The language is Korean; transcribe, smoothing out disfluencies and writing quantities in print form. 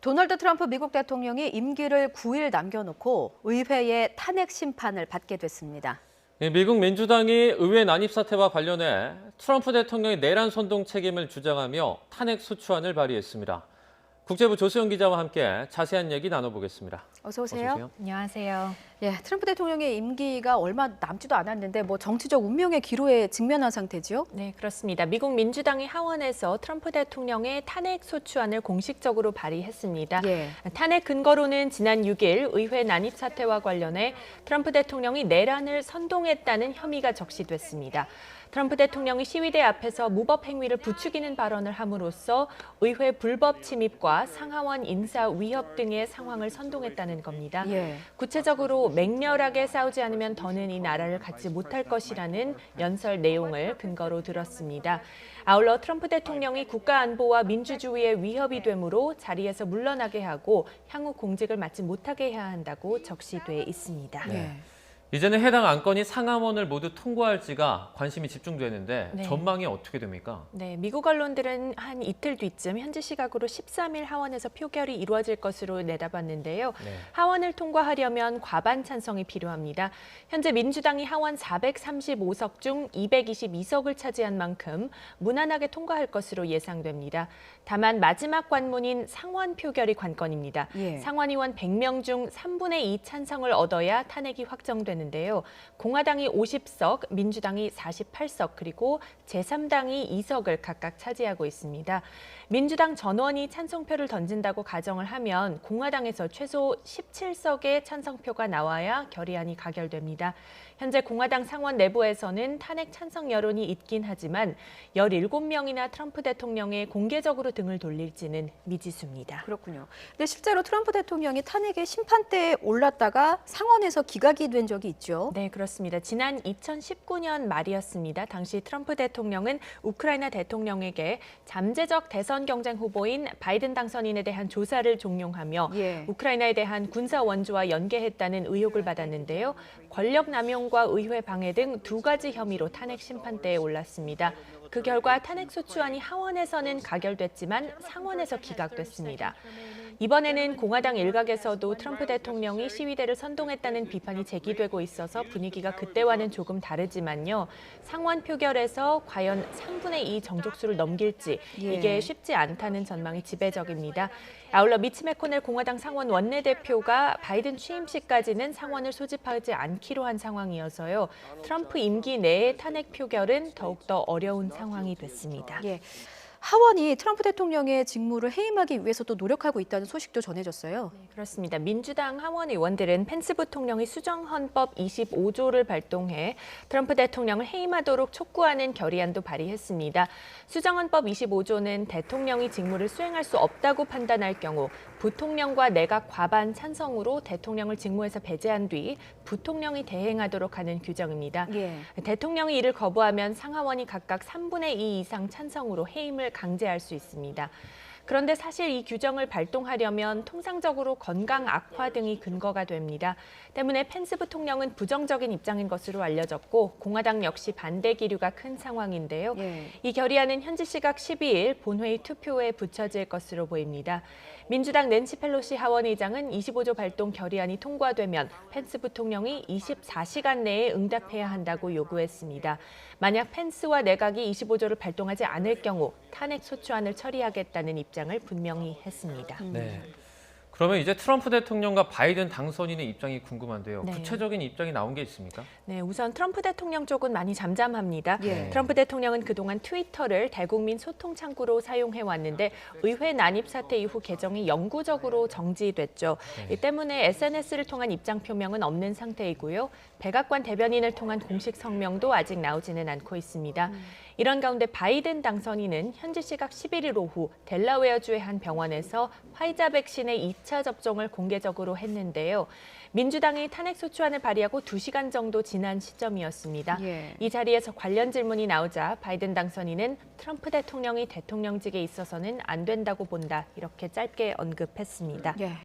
도널드 트럼프 미국 대통령이 임기를 9일 남겨놓고 의회의 탄핵 심판을 받게 됐습니다. 미국 민주당이 의회 난입 사태와 관련해 트럼프 대통령의 내란 선동 책임을 주장하며 탄핵 소추안을 발의했습니다. 국제부 조수영 기자와 함께 자세한 얘기 나눠보겠습니다. 어서 오세요. 어서 오세요. 안녕하세요. 예, 트럼프 대통령의 임기가 얼마 남지도 않았는데 정치적 운명의 기로에 직면한 상태지요? 네, 그렇습니다. 미국 민주당이 하원에서 트럼프 대통령의 탄핵 소추안을 공식적으로 발의했습니다. 예. 탄핵 근거로는 지난 6일 의회 난입 사태와 관련해 트럼프 대통령이 내란을 선동했다는 혐의가 적시됐습니다. 트럼프 대통령이 시위대 앞에서 무법 행위를 부추기는 발언을 함으로써 의회 불법 침입과 상하원 인사 위협 등의 상황을 선동했다는 겁니다. 예. 구체적으로 맹렬하게 싸우지 않으면 더는 이 나라를 갖지 못할 것이라는 연설 내용을 근거로 들었습니다. 아울러 트럼프 대통령이 국가 안보와 민주주의에 위협이 되므로 자리에서 물러나게 하고 향후 공직을 맡지 못하게 해야 한다고 적시돼 있습니다. 예. 이제는 해당 안건이 상하원을 모두 통과할지가 관심이 집중되는데 네. 전망이 어떻게 됩니까? 네, 미국 언론들은 한 이틀 뒤쯤 현지 시각으로 13일 하원에서 표결이 이루어질 것으로 내다봤는데요. 네. 하원을 통과하려면 과반 찬성이 필요합니다. 현재 민주당이 하원 435석 중 222석을 차지한 만큼 무난하게 통과할 것으로 예상됩니다. 다만 마지막 관문인 상원 표결이 관건입니다. 예. 상원의원 100명 중 3분의 2 찬성을 얻어야 탄핵이 확정되는데요. 공화당이 50석, 민주당이 48석, 그리고 제3당이 2석을 각각 차지하고 있습니다. 민주당 전원이 찬성표를 던진다고 가정을 하면 공화당에서 최소 17석의 찬성표가 나와야 결의안이 가결됩니다. 현재 공화당 상원 내부에서는 탄핵 찬성 여론이 있긴 하지만 17명이나 트럼프 대통령에 공개적으로 등을 돌릴지는 미지수입니다. 그렇군요. 근데 실제로 트럼프 대통령이 탄핵의 심판대에 올랐다가 상원에서 기각이 된 적이 있죠. 네, 그렇습니다. 지난 2019년 말이었습니다. 당시 트럼프 대통령은 우크라이나 대통령에게 잠재적 대선 경쟁 후보인 바이든 당선인에 대한 조사를 종용하며 예. 우크라이나에 대한 군사 원조와 연계했다는 의혹을 받았는데요. 권력 남용과 의회 방해 등 두 가지 혐의로 탄핵 심판대에 올랐습니다. 그 결과 탄핵 소추안이 하원에서는 가결됐지만 상원에서 기각됐습니다. 이번에는 공화당 일각에서도 트럼프 대통령이 시위대를 선동했다는 비판이 제기되고 있어서 분위기가 그때와는 조금 다르지만요. 상원 표결에서 과연 3분의 2 정족수를 넘길지 이게 쉽지 않다는 전망이 지배적입니다. 아울러 미치 매코넬 공화당 상원 원내대표가 바이든 취임식까지는 상원을 소집하지 않기로 한 상황이어서요. 트럼프 임기 내의 탄핵 표결은 더욱더 어려운 상황이 됐습니다. 예. 하원이 트럼프 대통령의 직무를 해임하기 위해서 또 노력하고 있다는 소식도 전해졌어요. 네, 그렇습니다. 민주당 하원 의원들은 펜스 부통령이 수정헌법 25조를 발동해 트럼프 대통령을 해임하도록 촉구하는 결의안도 발의했습니다. 수정헌법 25조는 대통령이 직무를 수행할 수 없다고 판단할 경우 부통령과 내각 과반 찬성으로 대통령을 직무에서 배제한 뒤 부통령이 대행하도록 하는 규정입니다. 예. 대통령이 이를 거부하면 상하원이 각각 3분의 2 이상 찬성으로 해임을 강제할 수 있습니다. 그런데 사실 이 규정을 발동하려면 통상적으로 건강 악화 등이 근거가 됩니다. 때문에 펜스 부통령은 부정적인 입장인 것으로 알려졌고 공화당 역시 반대 기류가 큰 상황인데요. 예. 이 결의안은 현지 시각 12일 본회의 투표에 붙여질 것으로 보입니다. 민주당 낸시 펠로시 하원의장은 25조 발동 결의안이 통과되면 펜스 부통령이 24시간 내에 응답해야 한다고 요구했습니다. 만약 펜스와 내각이 25조를 발동하지 않을 경우 탄핵 소추안을 처리하겠다는 입장을 분명히 했습니다. 네. 그러면 이제 트럼프 대통령과 바이든 당선인의 입장이 궁금한데요. 네. 구체적인 입장이 나온 게 있습니까? 네, 우선 트럼프 대통령 쪽은 많이 잠잠합니다. 예. 트럼프 대통령은 그동안 트위터를 대국민 소통 창구로 사용해 왔는데 의회 난입 사태 이후 계정이 영구적으로 정지됐죠. 이 때문에 SNS를 통한 입장 표명은 없는 상태이고요. 백악관 대변인을 통한 공식 성명도 아직 나오지는 않고 있습니다. 이런 가운데 바이든 당선인은 현지 시각 11일 오후 델라웨어주의 한 병원에서 화이자 백신의 2차 접종을 공개적으로 했는데요. 민주당이 탄핵 소추안을 발의하고 2시간 정도 지난 시점이었습니다. 예. 이 자리에서 관련 질문이 나오자 바이든 당선인은 트럼프 대통령이 대통령직에 있어서는 안 된다고 본다 이렇게 짧게 언급했습니다. 예.